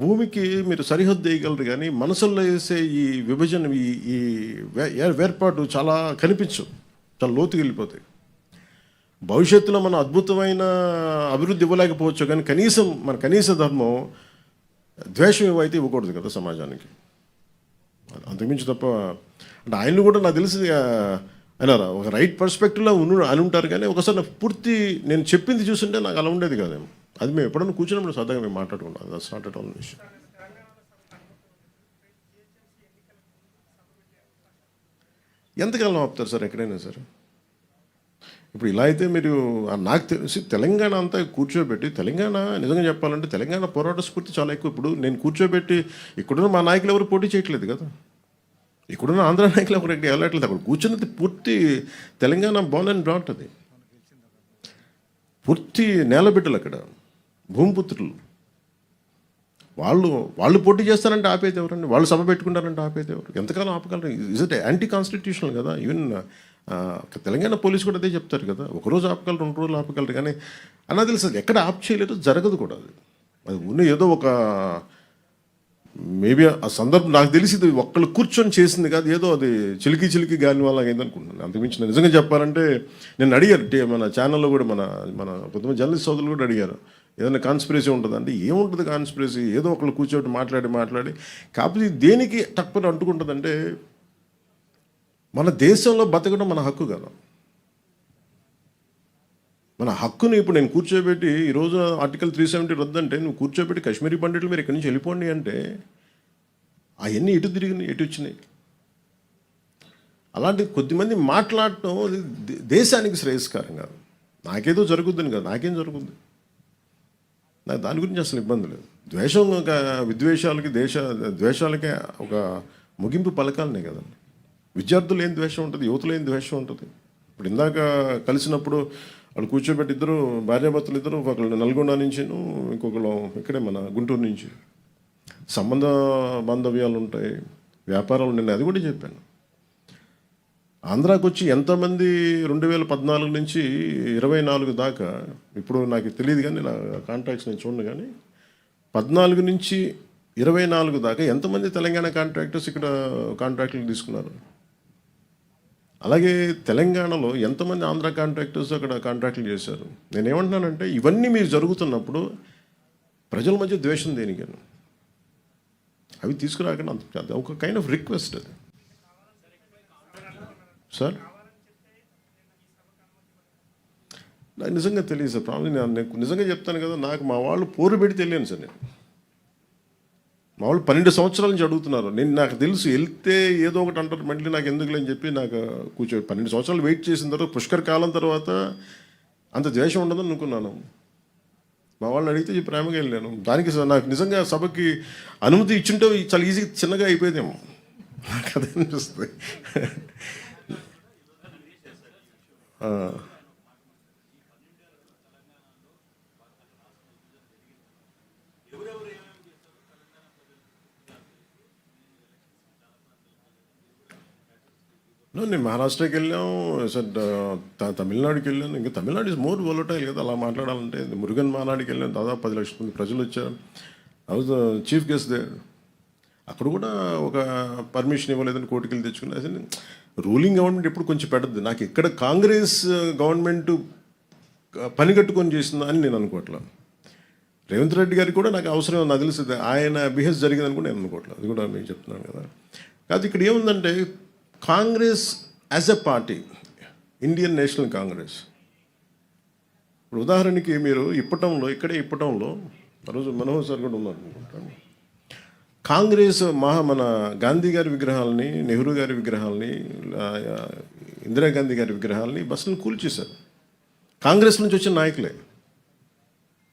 భూమికి మీరు సరిహద్దు వేయగలరు కానీ మనసుల్లో వేసే ఈ విభజన ఈ ఈ వేర్పాటు చాలా కనిపించవు, చాలా లోతుకి వెళ్ళిపోతాయి. భవిష్యత్తులో మనం అద్భుతమైన అభివృద్ధి ఇవ్వలేకపోవచ్చు, కానీ కనీసం మన కనీస ధర్మం ద్వేషం ఇవ్వైతే ఇవ్వకూడదు కదా సమాజానికి. అంతకుమించి తప్ప అంటే ఆయన్ని కూడా నాకు తెలిసి ఆయన ఒక రైట్ పర్స్పెక్టివ్లో అని ఉంటారు, కానీ ఒకసారి నాకు పూర్తి నేను చెప్పింది చూస్తుంటే నాకు అలా ఉండేది కాదేమో. అది మేము ఎప్పుడన్నా కూర్చున్నప్పుడు సరదాగా మేము మాట్లాడుకుంటాం. దట్స్ నాట్ ఎట్ ఆల్ విషయం. ఎంతకాలం ఆపుతారు సార్ ఎక్కడైనా సరే? ఇప్పుడు ఇలా అయితే మీరు నాకు తెలిసి తెలంగాణ అంతా కూర్చోబెట్టి, తెలంగాణ నిజంగా చెప్పాలంటే తెలంగాణ పోరాట స్ఫూర్తి చాలా ఎక్కువ. ఇప్పుడు నేను కూర్చోబెట్టి ఇక్కడున్న మా నాయకులు ఎవరు పోటీ చేయట్లేదు కదా, ఇక్కడున్న ఆంధ్ర నాయకులు ఎవరు ఎక్కడ వెళ్ళట్లేదు. అక్కడ కూర్చున్నది పూర్తి తెలంగాణ బోర్న్ అండ్ బ్రాట్, అది పూర్తి నేలబిడ్డలు, అక్కడ భూమిపుత్రులు. వాళ్ళు పోటీ చేస్తారంటే ఆపేది ఎవరండి? వాళ్ళు సభ పెట్టుకుంటారంటే ఆపేది ఎవరు? ఎంతకాలం ఆపగలరు? ఇజ్ ఇట్ యాంటీ కాన్స్టిట్యూషనల్ కదా. ఈవెన్ తెలంగాణ పోలీసు కూడా అదే చెప్తారు కదా, ఒకరోజు ఆపగలరు, 2 రోజులు ఆపగలరు, కానీ అన్నా తెలుసు ఎక్కడ ఆప్ చేయలేదు, జరగదు కూడా. అది ఉన్న ఏదో ఒక మేబీ ఆ సందర్భం నాకు తెలిసి ఒక్కళ్ళు కూర్చొని చేసింది కాదు, ఏదో అది చిలికి గాలి వల్ల అయింది అనుకుంటున్నాను. అంతకుమించి నిజంగా చెప్పాలంటే నేను అడిగారు మన ఛానల్లో కూడా, మన కొంతమంది జర్నలిస్ట్ సోదరులు కూడా అడిగారు, ఏదైనా కాన్స్పిరసీ ఉంటుంది అంటే. ఏముంటుంది కాన్స్పిరసీ? ఏదో ఒకళ్ళు కూర్చోటి మాట్లాడి కాకపోతే దేనికి తప్పని అంటుకుంటుందంటే, మన దేశంలో బతకడం మన హక్కు కదా. మన హక్కుని ఇప్పుడు నేను కూర్చోబెట్టి ఈరోజు ఆర్టికల్ 370 రద్దంటే, నువ్వు కూర్చోబెట్టి కాశ్మీరీ పండితులు మీరు ఇక్కడి నుంచి వెళ్ళిపోండి అంటే అవన్నీ ఎటు తిరిగినాయి, ఎటు వచ్చినాయి? అలాంటి కొద్దిమంది మాట్లాడటం దేశానికి శ్రేయస్కరం కాదు. నాకేదో జరుగుద్దని కాదు, నాకేం జరుగుద్ది? నాకు దాని గురించి అసలు ఇబ్బంది లేదు. ద్వేషం, ఒక విద్వేషాలకి ద్వేషాలకే ఒక ముగింపు పలకాలనే కదండి. విద్యార్థులు ఏం ద్వేషం ఉంటుంది, యువతలు ఏం ద్వేషం ఉంటుంది? ఇప్పుడు ఇందాక కలిసినప్పుడు వాళ్ళు కూర్చోబెట్టి ఇద్దరు భార్యాభర్తలు ఇద్దరు, ఒకళ్ళు నల్గొండ నుంచి, ఇంకొకళ్ళు ఇక్కడే మన గుంటూరు నుంచి. సంబంధ బాంధవ్యాలు ఉంటాయి, వ్యాపారాలు. నేను అది కూడా చెప్పాను. ఆంధ్రాకి వచ్చి ఎంతమంది 2014 నుంచి 24 దాకా, ఇప్పుడు నాకు తెలియదు కానీ నా కాంట్రాక్ట్స్ నేను చూడను, కానీ 14 నుంచి 24 దాకా ఎంతమంది తెలంగాణ కాంట్రాక్టర్స్ ఇక్కడ కాంట్రాక్టులు తీసుకున్నారు? అలాగే తెలంగాణలో ఎంతమంది ఆంధ్ర కాంట్రాక్టర్స్ అక్కడ కాంట్రాక్టులు చేశారు? నేనేమంటున్నానంటే, ఇవన్నీ మీరు జరుగుతున్నప్పుడు ప్రజల మధ్య ద్వేషం దేనికని? అవి తీసుకురాకుండా అంత ఒక కైండ్ ఆఫ్ రిక్వెస్ట్ అది సార్. నాకు నిజంగా తెలియదు సార్. ప్రాబ్లం నేను నిజంగా చెప్తాను కదా, నాకు మా వాళ్ళు పోరు పెడితే వెళ్ళాను సార్. నేను మా వాళ్ళు 12 సంవత్సరాల నుంచి అడుగుతున్నారు. నాకు తెలుసు వెళ్తే ఏదో ఒకటి అంటారు, మళ్ళీ నాకు ఎందుకులే అని చెప్పి నాకు 12 సంవత్సరాలు వెయిట్ చేసిన తర్వాత, పుష్కర కాలం తర్వాత అంత ద్వేషం ఉండదని అనుకున్నాను. మా వాళ్ళని అడిగితే ప్రేమగా వెళ్ళాను. దానికి నాకు నిజంగా సభకి అనుమతి ఇచ్చుంటే చాలా ఈజీ చిన్నగా అయిపోయేదేమో, నాకు అదే అనిపిస్తుంది. నేను మహారాష్ట్రకి వెళ్ళాం సార్, తమిళనాడుకి వెళ్ళాను. ఇంకా తమిళనాడు ఇస్ మోర్ వోలటైల్ కదా అలా మాట్లాడాలంటే. మురుగన్ మానాడికి వెళ్ళాను, దాదాపు 10 లక్షల మంది ప్రజలు వచ్చారు. Was chief guest they. అక్కడ కూడా ఒక పర్మిషన్ ఇవ్వలేదని కోర్టుకి వెళ్ళి తెచ్చుకుని. అసలు రూలింగ్ గవర్నమెంట్ ఎప్పుడు కొంచెం పెడద్దు. నాకు ఇక్కడ కాంగ్రెస్ గవర్నమెంట్ పని కట్టుకొని చేసిందా అని నేను అనుకోవట్లేదు. రేవంత్ రెడ్డి గారికి కూడా నాకు అవసరం నాకు తెలుస్తుంది, ఆయన బిహేవ్ జరిగిందని కూడా నేను అనుకోవట్లేదు. అది కూడా మీకు చెప్తున్నాను కదా. కాదు ఇక్కడ ఏముందంటే, Congress as a party, Indian National Congress, ఇప్పుడు ఉదాహరణకి మీరు ఇప్పటంలో ఆ రోజు మనోహర్ సార్ కూడా ఉన్నారు అనుకుంటాను. కాంగ్రెస్ మన గాంధీ గారి విగ్రహాలని, నెహ్రూ గారి విగ్రహాలని, ఇందిరాగాంధీ గారి విగ్రహాలని బస్సులను కూల్చేశారు. కాంగ్రెస్ నుంచి వచ్చిన నాయకులే.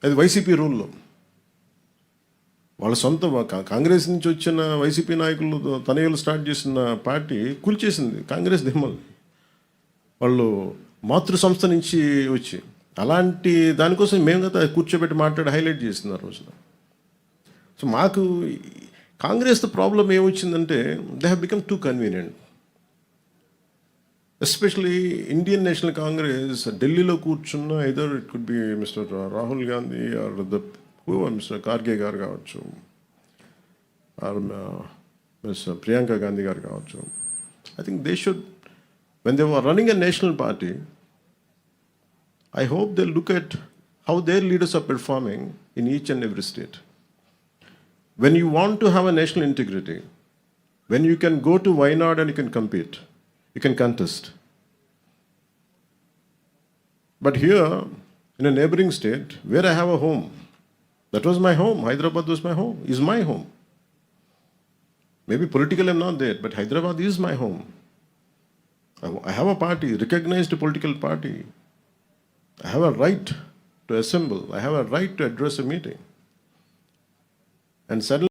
అది వైసీపీ రూల్లో. వాళ్ళ సొంత కాంగ్రెస్ నుంచి వచ్చిన వైసీపీ నాయకులు తనయులు స్టార్ట్ చేసిన పార్టీ కూల్చేసింది కాంగ్రెస్ దిమ్మల్ని. వాళ్ళు మాతృ సంస్థ నుంచి వచ్చి అలాంటి దానికోసం మేము కదా కూర్చోబెట్టి మాట్లాడి హైలైట్ చేసింది ఆ రోజున. సో మాకు కాంగ్రెస్తో ప్రాబ్లం ఏమొచ్చిందంటే, they have become too convenient. Especially Indian National Congress ఢిల్లీలో కూర్చున్న, it could be mister Rahul Gandhi or mister Kharge గారు కావచ్చు, ఆర్ మిస్ ప్రియాంక గాంధీ గారు కావచ్చు. I think they should, when they were running a national party, I hope they'll look at how their leaders are performing in each and every state. When you want to have a national integrity, when you can go to Wayanad and you can compete, you can contest. But here, in a neighboring state, where I have a home, that was my home, Hyderabad was my home, is my home. Maybe politically I'm not there, but Hyderabad is my home. I have a party, recognized political party. I have a right to assemble. I have a right to address a meeting. And suddenly,